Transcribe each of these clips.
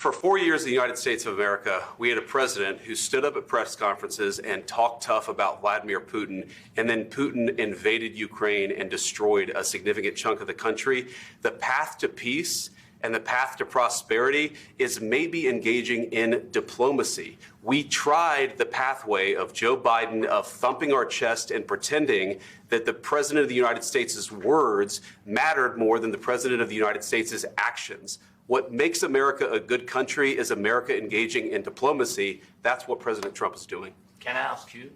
For 4 years in the United States of America, we had a president who stood up at press conferences and talked tough about Vladimir Putin, and then Putin invaded Ukraine and destroyed a significant chunk of the country. The path to peace and the path to prosperity is maybe engaging in diplomacy. We tried the pathway of Joe Biden of thumping our chest and pretending that the President of the United States' words mattered more than the President of the United States' actions. What makes America a good country is America engaging in diplomacy. That's what President Trump is doing. Can I ask you?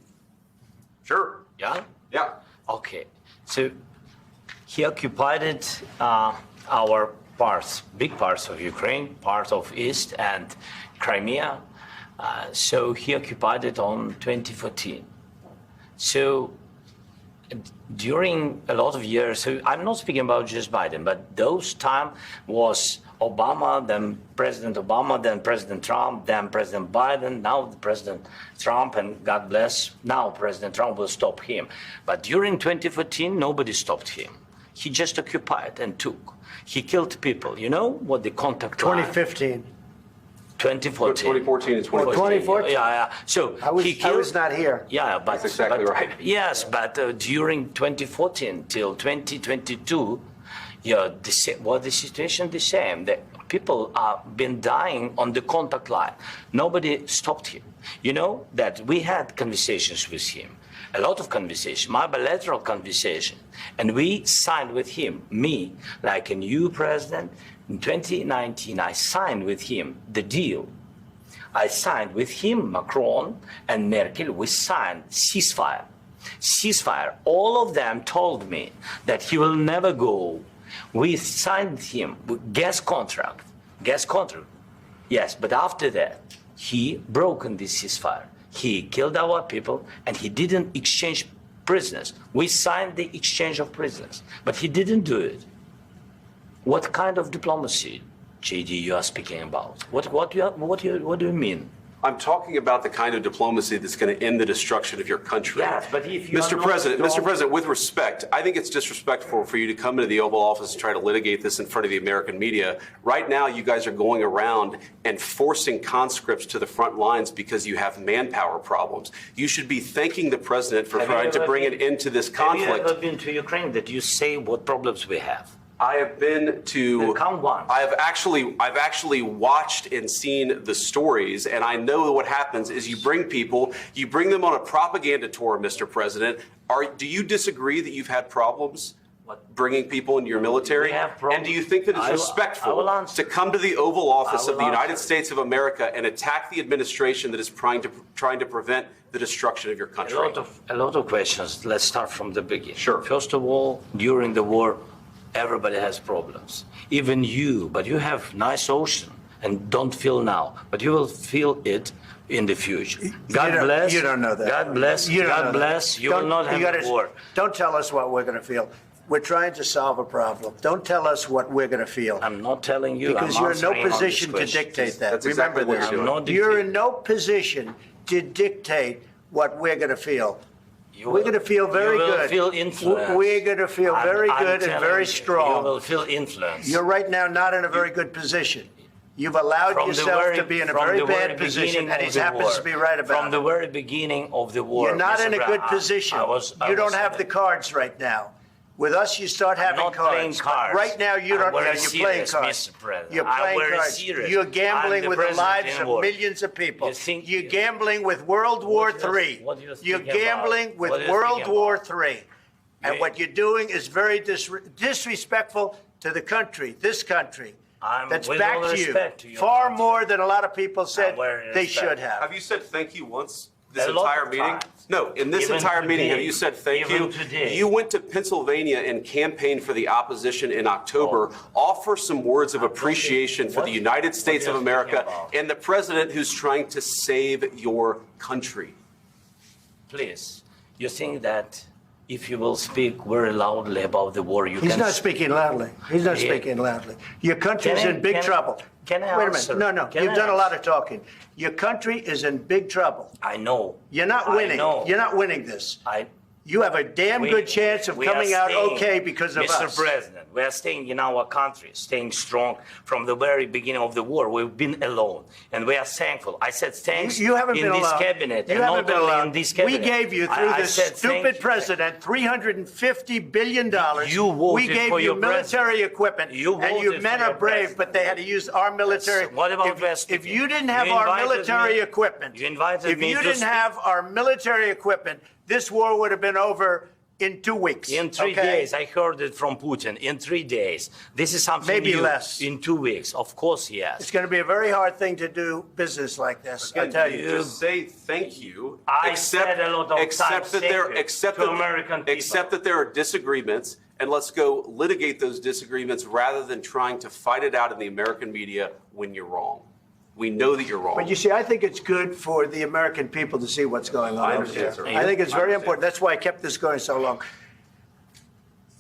Sure. Yeah? Yeah. Okay. So he occupied our parts, big parts of Ukraine, part of East and Crimea. So he occupied it on 2014. So during a lot of years, so I'm not speaking about just Biden, but those time was Obama, then President Obama, then President Trump, then President Biden, now President Trump, and God bless, now President Trump will stop him. But during 2014, nobody stopped him. He just occupied and took. He killed people. You know what the contact 2015. 2014. 2014 and 2014. 2014. Yeah. So I was not here. Yeah, but That's exactly right. Yes, but during 2014 till 2022, the situation the same. The people have been dying on the contact line. Nobody stopped him. You know that we had conversations with him, a lot of conversation, my bilateral conversation, and we signed with him, me, like a new president. In 2019, I signed with him the deal. I signed with him, Macron and Merkel, we signed ceasefire. Ceasefire. All of them told me that he will never go. We signed him with gas contract. Yes, but after that, he broken this ceasefire. He killed our people and he didn't exchange prisoners. We signed the exchange of prisoners, but he didn't do it. What kind of diplomacy, JD, you are speaking about? What do you mean? I'm talking about the kind of diplomacy that's going to end the destruction of your country. Yes, but if you Mr. President, with respect, I think it's disrespectful for you to come into the Oval Office and try to litigate this in front of the American media. Right now, you guys are going around and forcing conscripts to the front lines because you have manpower problems. You should be thanking the president for trying to bring an end to this conflict. Have you ever been to Ukraine that you say what problems we have? I have been to. Count one. I've actually watched and seen the stories, and I know what happens is you bring them on a propaganda tour, Mr. President. Do you disagree that you've had problems bringing people into your military? We have problems. And do you think that it's respectful to come to the Oval Office of the United States of America and attack the administration that is trying to prevent the destruction of your country? A lot of questions. Let's start from the beginning. Sure. First of all, during the war, everybody has problems, even you, but you have nice ocean and don't feel now, but you will feel it in the future. God bless. You don't know that. God bless. God bless. You will not have a war. Don't tell us what we're going to feel. We're trying to solve a problem. Don't tell us what we're going to feel. I'm not telling you. Because you're in no position to dictate that. That's exactly Remember what you're this. doing. You're in no position to dictate what we're going to feel. We're going to feel very good. You will feel influenced. We're going to feel very good and very strong. You will feel influenced. You're right now not in a very good position. You've allowed yourself to be in a very bad position, and he happens to be right about it. From the very beginning of the war. You're not in a good position. You don't have the cards right now. With us, you start having cards. But right now, you don't. You're playing cards. You're playing cards. You're gambling with the lives of millions of people. You're gambling with World War III. You're gambling with World War III. And what you're doing is very disrespectful to the country, this country. That's back to you. Far more than a lot of people said they should have. Have you said thank you once this entire meeting? No, in this entire meeting, have you said thank you? You went to Pennsylvania and campaigned for the opposition in October. Offer some words of appreciation for the United States of America and the president who's trying to save your country. Please, you think that if you will speak very loudly about the war, you can... He's not speaking loudly. He's not speaking loudly. Your country is in big trouble. Can I Wait a answer? minute. No. You've done a lot of talking. Your country is in big trouble. I know. You're not winning. You're not winning this. you have a damn good chance of coming out okay because of us. Mr. President, we are staying in our country, staying strong from the very beginning of the war. We've been alone, and we are thankful. I said thanks you haven't in been this alone. cabinet, you and haven't not been only alone. in this cabinet. We gave you, through this stupid president, $350 billion. You voted we gave for you your military equipment, and you voted men for are your brave, president. but they had to use our military. What about if you didn't have our military equipment, if you didn't have our military equipment, this war would have been over in 2 weeks. In 3 days, I heard it from Putin. In 3 days, this is something maybe new. less. In 2 weeks, of course, yes. It's going to be a very hard thing to do business like this. I tell you. Just say thank you. I said a lot of except times that there, thank you except to that, American people. except that there are disagreements, and let's go litigate those disagreements rather than trying to fight it out in the American media when you're wrong. We know that you're wrong. But you see, I think it's good for the American people to see what's going on. I understand, sir. I think it's I very understand. important. That's why I kept this going so long.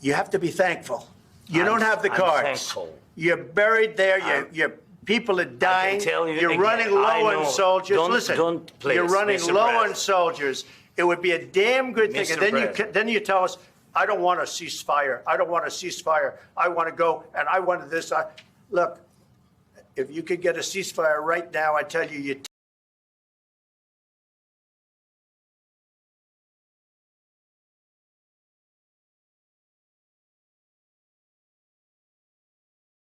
You have to be thankful. You don't have the I'm cards. thankful. You're buried there. Your people are dying. tell you You're again, running I low know. on soldiers. Listen, Please, you're running Mr. low on President. soldiers. It would be a damn good thing. Mr. And then President. then you tell us, I don't want a ceasefire. I don't want a ceasefire. I want to go and I want this. Look, if you could get a ceasefire right now, I tell you, you